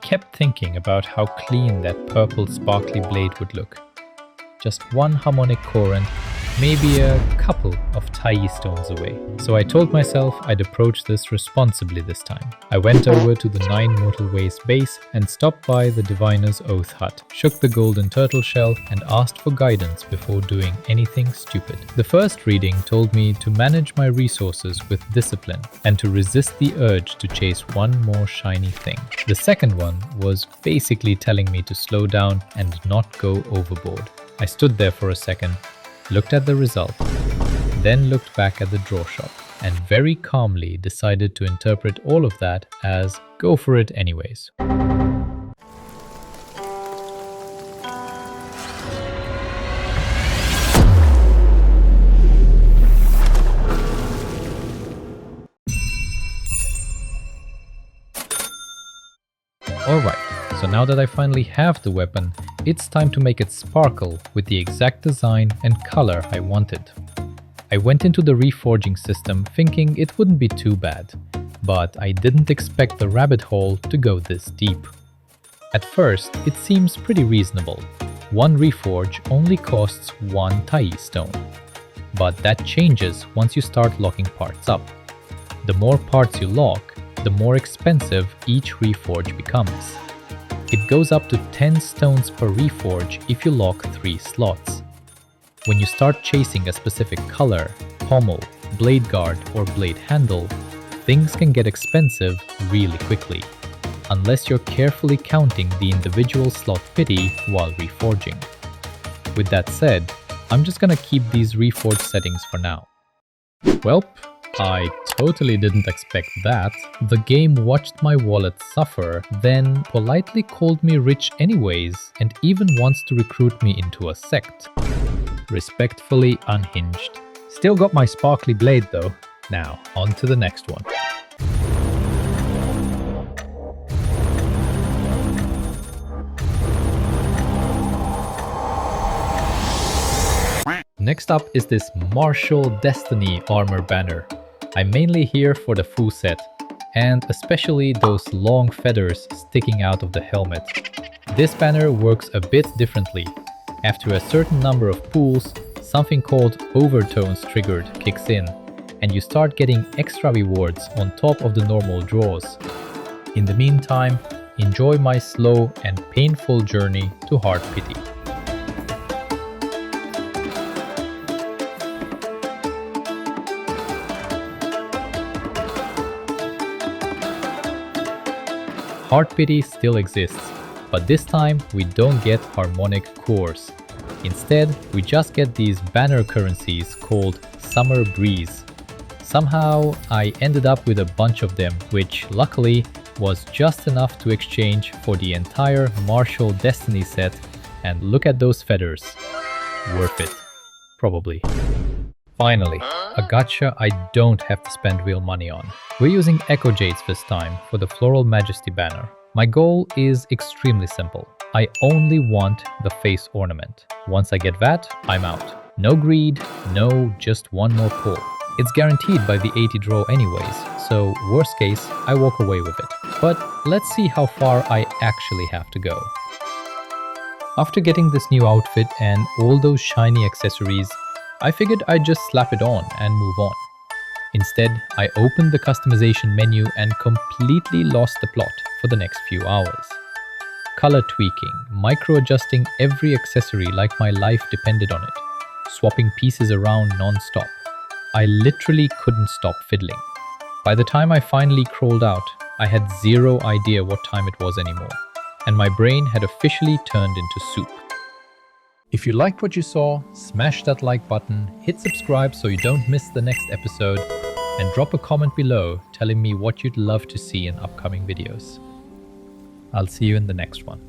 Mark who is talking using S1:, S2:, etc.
S1: kept thinking about how clean that purple sparkly blade would look. Just one harmonic core and maybe a couple of Tai stones away. So I told myself I'd approach this responsibly this time. I went over to the 9 Mortal Ways base and stopped by the Diviner's Oath hut, shook the golden turtle shell and asked for guidance before doing anything stupid. The first reading told me to manage my resources with discipline and to resist the urge to chase one more shiny thing. The second one was basically telling me to slow down and not go overboard. I stood there for a second, looked at the result, then looked back at the draw shop, and very calmly decided to interpret all of that as go for it anyways. Alright, so now that I finally have the weapon, it's time to make it sparkle with the exact design and color I wanted. I went into the Reforging system thinking it wouldn't be too bad, but I didn't expect the rabbit hole to go this deep. At first, it seems pretty reasonable. One Reforge only costs 1 Tai stone, but that changes once you start locking parts up. The more parts you lock, the more expensive each Reforge becomes. It goes up to 10 stones per Reforge if you lock 3 slots. When you start chasing a specific color, pommel, blade guard or blade handle, things can get expensive really quickly, unless you're carefully counting the individual slot pity while reforging. With that said, I'm just gonna keep these reforge settings for now. Welp, I totally didn't expect that. The game watched my wallet suffer, then politely called me rich anyways, and even wants to recruit me into a sect. Respectfully unhinged. Still got my sparkly blade though. Now, on to the next one. Next up is this Martial Destiny armor banner. I'm mainly here for the full set, and especially those long feathers sticking out of the helmet. This banner works a bit differently. After a certain number of pulls, something called Overtones Triggered kicks in, and you start getting extra rewards on top of the normal draws. In the meantime, enjoy my slow and painful journey to Heart Pity. Heart Pity still exists, but this time we don't get harmonic cores. Instead, we just get these banner currencies called Summer Breeze. Somehow, I ended up with a bunch of them, which luckily was just enough to exchange for the entire Martial Destiny set, and look at those feathers. Worth it. Probably. Finally, a gacha I don't have to spend real money on. We're using Echo Jades this time for the Floral Majesty banner. My goal is extremely simple. I only want the face ornament. Once I get that, I'm out. No greed, no just one more pull. It's guaranteed by the 80 draw anyways, so worst case, I walk away with it. But let's see how far I actually have to go. After getting this new outfit and all those shiny accessories, I figured I'd just slap it on and move on. Instead, I opened the customization menu and completely lost the plot for the next few hours. Color tweaking, micro-adjusting every accessory like my life depended on it, swapping pieces around non-stop. I literally couldn't stop fiddling. By the time I finally crawled out, I had zero idea what time it was anymore, and my brain had officially turned into soup. If you liked what you saw, smash that like button, hit subscribe so you don't miss the next episode, and drop a comment below telling me what you'd love to see in upcoming videos. I'll see you in the next one.